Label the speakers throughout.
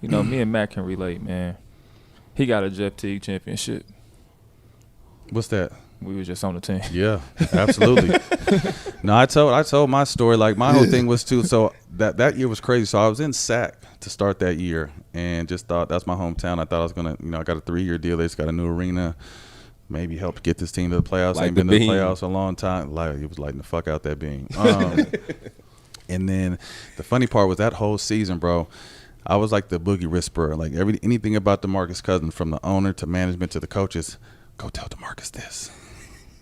Speaker 1: You know, me and Matt can relate, man. He got a Teague Championship.
Speaker 2: What's that?
Speaker 1: We were just on the team.
Speaker 2: Yeah, absolutely. No, I told my story. Like, my whole thing was too. So that year was crazy. So I was in Sac to start that year, and just thought that's my hometown. I thought I was gonna, I got a 3-year deal. They just got a new arena. Maybe help get this team to the playoffs.
Speaker 3: Like
Speaker 2: Ain't been
Speaker 3: the
Speaker 2: to the
Speaker 3: beam.
Speaker 2: playoffs a long time. Like, it was lighting the fuck out that beam. And then the funny part was that whole season, bro. I was like the boogie whisperer. Like, anything about DeMarcus Cousins, from the owner to management to the coaches, go tell DeMarcus this.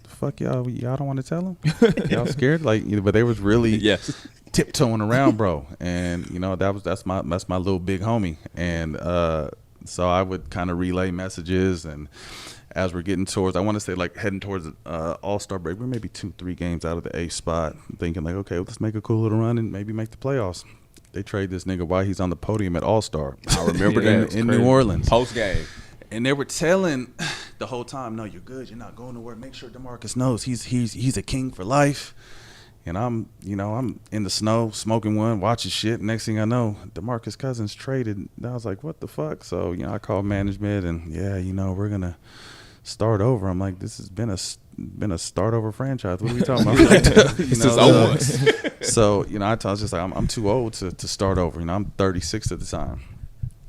Speaker 2: The fuck y'all don't want to tell him? Y'all scared? Like, but they was really tiptoeing around, bro. And that's my little big homie. And so I would kind of relay messages, and as we're getting towards, I want to say, like, heading towards All-Star break, we're maybe 2-3 games out of the 8th spot, thinking like, okay, let's make a cool little run and maybe make the playoffs. They trade this nigga while he's on the podium at All-Star.
Speaker 3: I remember that.
Speaker 2: in New Orleans.
Speaker 3: Post game.
Speaker 2: And they were telling the whole time, no, you're good. You're not going to work. Make sure DeMarcus knows he's a king for life. And I'm in the snow, smoking one, watching shit. Next thing I know, DeMarcus Cousins traded. And I was like, what the fuck? So, I called management, and we're going to start over. I'm like, this has been a start over franchise. What are we talking about?
Speaker 3: This is almost.
Speaker 2: So, I was just like, I'm too old to start over. I'm 36 at the time.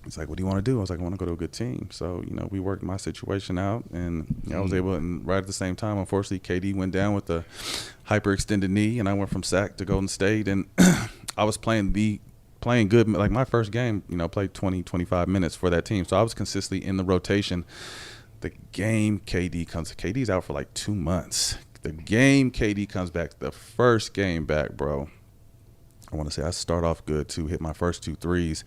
Speaker 2: He's like, what do you want to do? I was like, I want to go to a good team. So, we worked my situation out, and I was able, and right at the same time, unfortunately, KD went down with a hyperextended knee, and I went from Sac to Golden State, and I was playing good. Like, my first game, played 20, 25 minutes for that team. So I was consistently in the rotation. The game KD's out for like 2 months. The game KD comes back, the first game back, bro. I want to say I start off good too, hit my first 2 threes,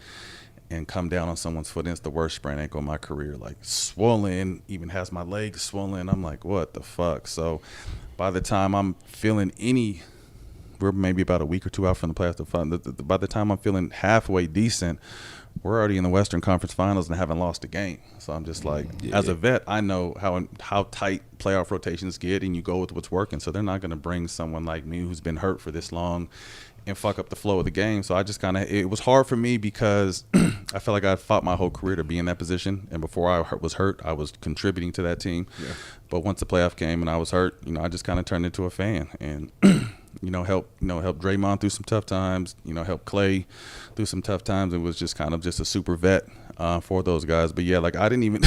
Speaker 2: and come down on someone's foot. And it's the worst sprained ankle of my career, like swollen, even has my legs swollen. I'm like, what the fuck? So by the time I'm feeling we're maybe about a week or 2 out from the playoffs. By the time I'm feeling halfway decent, we're already in the Western Conference Finals and haven't lost a game. So I'm just like, as a vet, I know how tight playoff rotations get, and you go with what's working. So they're not going to bring someone like me who's been hurt for this long and fuck up the flow of the game. So I just it was hard for me because I felt like I fought my whole career to be in that position. And before I was hurt, I was contributing to that team. Yeah. But once the playoff came and I was hurt, I just kind of turned into a fan and help Draymond through some tough times, help Clay through some tough times. It was just kind of just a super vet for those guys. But yeah, like, I didn't even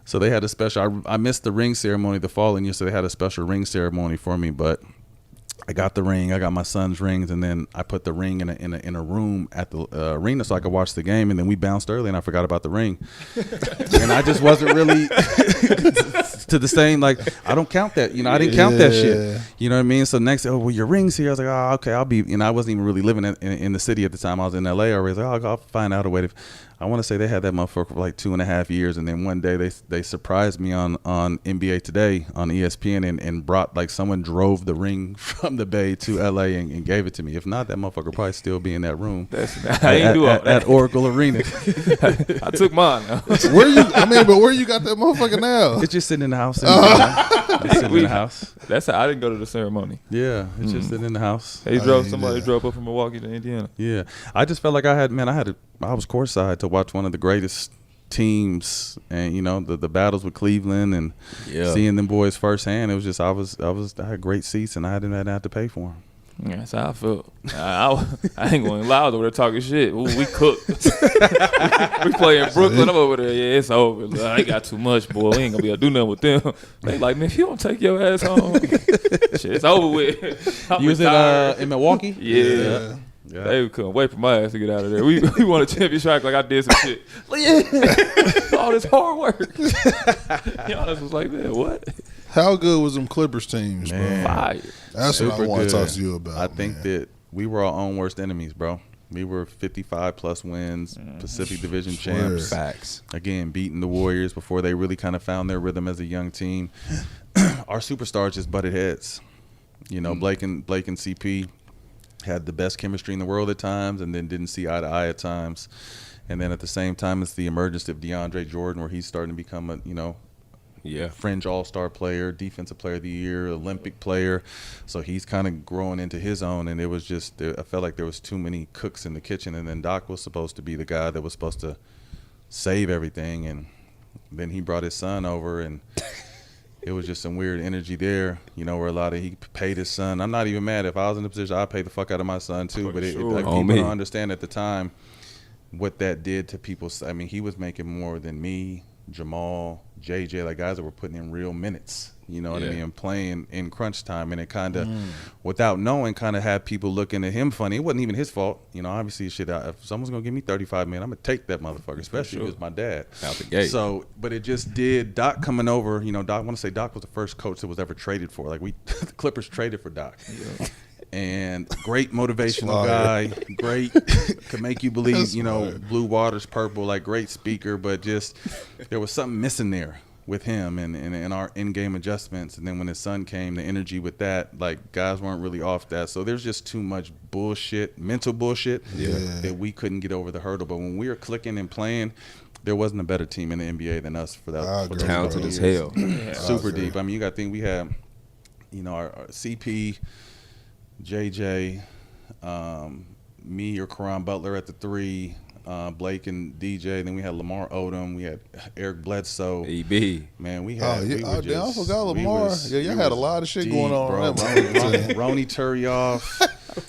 Speaker 2: so they had a special, I missed the ring ceremony the following year, so they had a special ring ceremony for me. But I got the ring, I got my son's rings, and then I put the ring in a room at the arena so I could watch the game. And then we bounced early, and I forgot about the ring, and I just wasn't really to the same, like, I don't count that, I didn't count that shit, you know what I mean? So next, your ring's here. I was like, oh, okay, I'll be, I wasn't even really living in the city at the time. I was in LA already. I was like, I'll find out a way to. I want to say they had that motherfucker for like 2.5 years, and then one day they surprised me on NBA Today on ESPN and brought, like, someone drove the ring from the Bay to LA and gave it to me. If not, that motherfucker probably still be in that room.
Speaker 1: I ain't do all that.
Speaker 2: At Oracle Arena.
Speaker 1: I took mine.
Speaker 4: Where you got that motherfucker now?
Speaker 2: It's just sitting in the house. It's sitting in the house.
Speaker 1: That's how I didn't go to the ceremony.
Speaker 2: Yeah, it's just sitting in the house.
Speaker 1: Somebody drove up from Milwaukee to Indiana.
Speaker 2: Yeah, I just felt like I was courtside to watch one of the greatest teams, and the battles with Cleveland and seeing them boys firsthand. It was just I had great seats, and I didn't have to pay for them.
Speaker 1: Yeah, that's how I felt. I ain't going loud over there talking shit. Ooh, we cooked. We play in Brooklyn. I'm over there. Yeah, it's over. I ain't got too much, boy. We ain't gonna be able to do nothing with them. They like, man, if you don't take your ass home, shit, it's over with.
Speaker 2: You was in Milwaukee?
Speaker 1: Yeah. They couldn't wait for my ass to get out of there. We won a championship like I did some shit. All this hard work. Giannis was like, man, what?
Speaker 4: How good was them Clippers teams, bro?
Speaker 1: Fire.
Speaker 4: That's what I want to talk to you about.
Speaker 2: I think that we were our own worst enemies, bro. We were 55-plus wins, Pacific Division champs.
Speaker 3: Facts.
Speaker 2: Again, beating the Warriors before they really kind of found their rhythm as a young team. Our superstars just butted heads. Blake and CP had the best chemistry in the world at times, and then didn't see eye to eye at times. And then at the same time, it's the emergence of DeAndre Jordan, where he's starting to become fringe all-star player, defensive player of the year, Olympic player. So he's kind of growing into his own, and it was just I felt like there was too many cooks in the kitchen, and then Doc was supposed to be the guy that was supposed to save everything, and then he brought his son over, and it was just some weird energy there, where he paid his son. I'm not even mad. If I was in the position, I'd pay the fuck out of my son too, but people don't understand at the time what that did to people. I mean, he was making more than me, Jamal, JJ, like guys that were putting in real minutes, what I mean, playing in crunch time, and it kind of, without knowing, kind of had people looking at him funny. It wasn't even his fault, obviously shit. If someone's gonna give me 35 minutes, I'm gonna take that motherfucker, especially if it's my dad.
Speaker 3: Out the gate.
Speaker 2: So, but it just did. Doc coming over, Doc. I want to say Doc was the first coach that was ever traded for. Like the Clippers traded for Doc. Yeah. And great motivational guy, great, could make you believe, blue water's purple, like great speaker, but just there was something missing there with him and our in-game adjustments. And then when his son came, the energy with that, like guys weren't really off that. So there's just too much bullshit, mental bullshit that we couldn't get over the hurdle. But when we were clicking and playing, there wasn't a better team in the NBA than us for that.
Speaker 3: Talented as hell.
Speaker 2: Super deep. I mean, you got to think we had, our CP, JJ, me or Karan Butler at the 3, Blake and DJ. Then we had Lamar Odom. We had Eric Bledsoe.
Speaker 3: EB.
Speaker 2: Man, we had.
Speaker 4: I forgot Lamar. Y'all had a lot of shit
Speaker 2: deep,
Speaker 4: going on.
Speaker 2: Bro. Ronnie Turioff,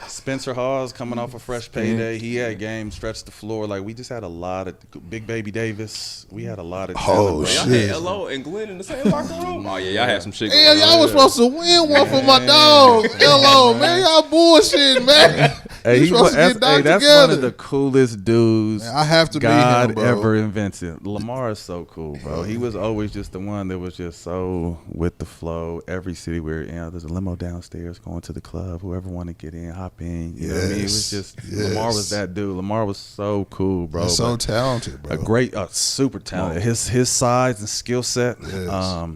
Speaker 2: Spencer Hawes coming off a fresh payday. He had games, stretched the floor. Like we just had a lot of Big Baby Davis. We had a lot of talent.
Speaker 4: Shit.
Speaker 3: Y'all had LO and Glenn in the same locker room. Oh yeah, y'all had some shit.
Speaker 4: Yeah, y'all was supposed to win one for my dog. LO, man, y'all bullshit, man.
Speaker 2: Hey, that's one of the coolest dudes
Speaker 4: man, I have to
Speaker 2: God
Speaker 4: meet him, bro.
Speaker 2: ever invented. Lamar is so cool, bro. He was always just the one that was just so with the flow. Every city where there's a limo downstairs going to the club. Whoever want to get in, hop in. You know what I mean? It was just Lamar was that dude. Lamar was so cool, bro.
Speaker 4: He's so talented, bro.
Speaker 2: A great, super talented. His size and skill set.
Speaker 4: Yes.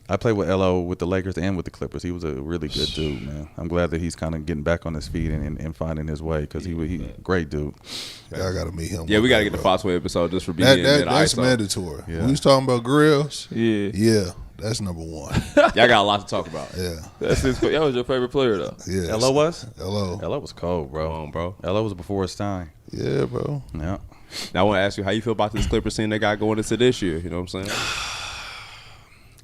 Speaker 2: I played with LO with the Lakers and with the Clippers. He was a really good dude, man. I'm glad that he's kind of getting back on his feet and finding his way because he great dude.
Speaker 4: Yeah, I got to meet him.
Speaker 3: Yeah, we got to get the Foxway episode just for being
Speaker 4: that's
Speaker 3: ISO.
Speaker 4: mandatory.
Speaker 2: Yeah.
Speaker 4: We was talking about grills.
Speaker 1: Yeah.
Speaker 4: That's number one.
Speaker 3: Y'all got a lot to talk about.
Speaker 4: Yeah.
Speaker 1: That was your favorite player, though.
Speaker 4: Yeah.
Speaker 2: LO was?
Speaker 4: LO.
Speaker 2: LO was cold, bro.
Speaker 3: Come on, bro.
Speaker 2: LO was before his time.
Speaker 4: Yeah, bro.
Speaker 2: Yeah.
Speaker 3: Now I want to ask you how you feel about this Clippers team they got going into this year. You know what I'm saying?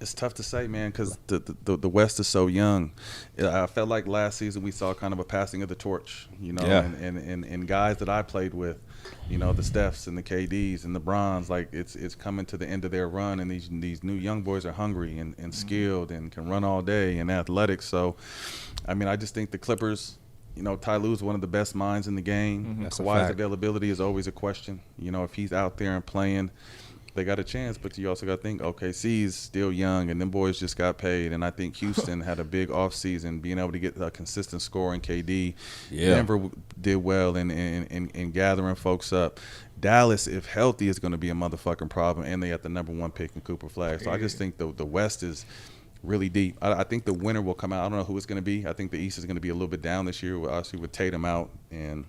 Speaker 2: It's tough to say, man, because the West is so young. I felt like last season we saw kind of a passing of the torch, and guys that I played with, the Stephs and the KDs and the Brons, like it's coming to the end of their run, and these new young boys are hungry and skilled and can run all day and athletic. So, I mean, I just think the Clippers, Ty Lue's one of the best minds in the game.
Speaker 3: That's a
Speaker 2: Kawhi's
Speaker 3: fact.
Speaker 2: availability is always a question. If he's out there and playing, they got a chance, but you also got to think OKC is still young, and them boys just got paid. And I think Houston had a big offseason, being able to get a consistent score in KD.
Speaker 3: Yeah.
Speaker 2: Denver did well in gathering folks up. Dallas, if healthy, is going to be a motherfucking problem, and they got the number 1 pick in Cooper Flag. So I just think the West is really deep. I think the winner will come out. I don't know who it's going to be. I think the East is going to be a little bit down this year, obviously with Tatum out and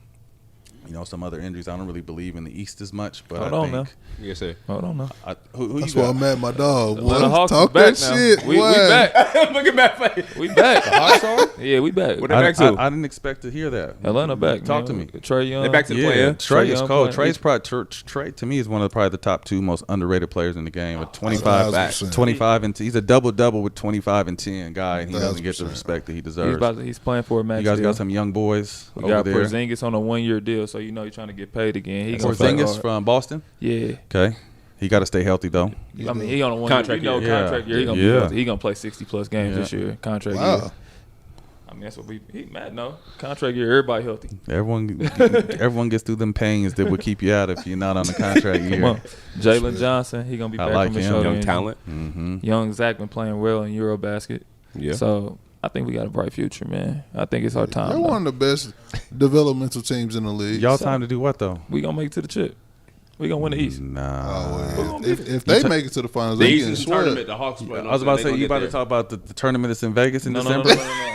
Speaker 2: some other injuries. I don't really believe in the East as much, but
Speaker 1: Hold
Speaker 2: I
Speaker 1: on
Speaker 2: think.
Speaker 1: now.
Speaker 3: Yes, sir.
Speaker 1: Hold on now.
Speaker 2: Who
Speaker 4: That's
Speaker 2: you
Speaker 4: why
Speaker 2: got?
Speaker 4: I'm at my dog.
Speaker 1: Atlanta
Speaker 4: Boy.
Speaker 1: Hawks
Speaker 4: Talk
Speaker 1: is back
Speaker 4: that
Speaker 1: now.
Speaker 4: shit.
Speaker 1: We
Speaker 4: boy.
Speaker 1: back.
Speaker 3: Look at Matt face.
Speaker 1: We back.
Speaker 3: Hawks are?
Speaker 1: Yeah, we back.
Speaker 3: What they back to?
Speaker 2: I didn't expect to hear that.
Speaker 1: Atlanta back.
Speaker 2: Talk to me.
Speaker 1: Trey Young.
Speaker 3: They back to the play-in.
Speaker 2: Trey is
Speaker 1: Young
Speaker 2: cold.
Speaker 1: playing.
Speaker 2: Trey to me is one of probably the top 2 most underrated players in the game. With
Speaker 4: 1,000%.
Speaker 2: 25 and he's a double with 25 and 10 guy, and he doesn't get the
Speaker 4: 1,000%.
Speaker 2: respect that he deserves.
Speaker 1: He's playing for a max
Speaker 2: You guys
Speaker 1: deal.
Speaker 2: got some young boys
Speaker 1: We
Speaker 2: over
Speaker 1: got
Speaker 2: there.
Speaker 1: Porzingis on a 1-year deal, so you're trying to get paid again. He gonna fight
Speaker 2: Porzingis
Speaker 1: hard.
Speaker 2: from Boston.
Speaker 1: Yeah.
Speaker 2: Okay, he got to stay healthy though.
Speaker 1: I mean, he on a 1
Speaker 3: Contract
Speaker 1: year.
Speaker 3: year.
Speaker 1: Contract year. He gonna play 60+ games this year. Contract
Speaker 4: Wow.
Speaker 1: year. I mean, that's what he mad. No contract year. Everybody healthy.
Speaker 2: Everyone gets through them pains that would keep you out if you're not on the contract year.
Speaker 1: Come on, Jalen Johnson. He gonna be
Speaker 2: I
Speaker 1: back
Speaker 2: like
Speaker 1: from his
Speaker 2: him.
Speaker 1: shoulder
Speaker 3: Young
Speaker 1: injury.
Speaker 3: talent.
Speaker 2: Mm-hmm.
Speaker 1: Young Zach been playing well in Eurobasket.
Speaker 3: Yeah.
Speaker 1: So I think we got a bright future, man. I think it's our time.
Speaker 4: They're
Speaker 1: though.
Speaker 4: one of the best developmental teams in the league.
Speaker 2: Y'all time to do what though?
Speaker 1: We gonna make it to the chip. We gonna win the East.
Speaker 2: Nah.
Speaker 4: well, if they make it to the finals,
Speaker 3: The
Speaker 4: they getting
Speaker 3: Eastern
Speaker 4: swept.
Speaker 3: tournament, the Hawks playing.
Speaker 2: I was about to say you about to talk about the tournament that's in Vegas in
Speaker 1: No.
Speaker 2: December.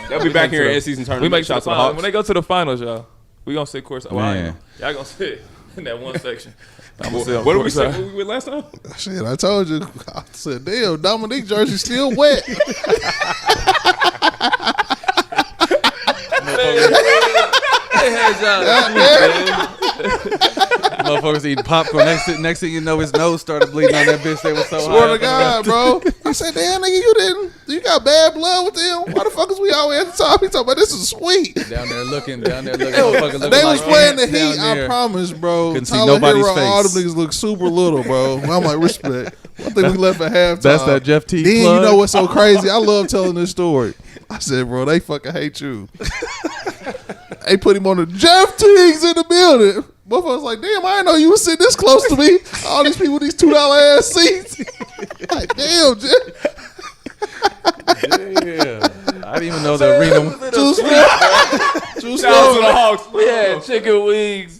Speaker 3: They'll be back here in season
Speaker 1: We
Speaker 3: tournament.
Speaker 1: make it to the
Speaker 3: Shout out to the
Speaker 1: finals.
Speaker 3: Hawks.
Speaker 1: When they go to the finals, y'all, we gonna sit courtside. Well,
Speaker 2: Man.
Speaker 1: y'all gonna sit. in that one section.
Speaker 3: What did we say when we went last time?
Speaker 4: Shit, I told you. I said, damn, Dominique jersey still wet.
Speaker 2: Motherfuckers eating popcorn. Next thing you know, his nose started bleeding on that bitch. They were so
Speaker 4: Swear
Speaker 2: high.
Speaker 4: to God, bro. I said, damn, nigga, you got bad blood with them? Why the fuck is we always at the top? He talking about this is sweet.
Speaker 2: Down there looking.
Speaker 4: They was playing the Heat, I promise, bro.
Speaker 2: Couldn't see
Speaker 4: Tyler
Speaker 2: nobody's
Speaker 4: Hero,
Speaker 2: face.
Speaker 4: all them niggas look super little, bro. I'm like, respect. I think we left at halftime.
Speaker 2: That's that Jeff Teague
Speaker 4: Then
Speaker 2: plug.
Speaker 4: you know what's so crazy? I love telling this story. I said, bro, they fucking hate you. They put him on the Jeff Teague's in the building. Motherfuckers like, damn, I didn't know you was sitting this close to me. All these people with these $2 ass seats. Like, damn, Jeff.
Speaker 2: Yeah. I didn't even know the arena.
Speaker 4: Juice
Speaker 1: Shout out to the Hawks. We had chicken wings,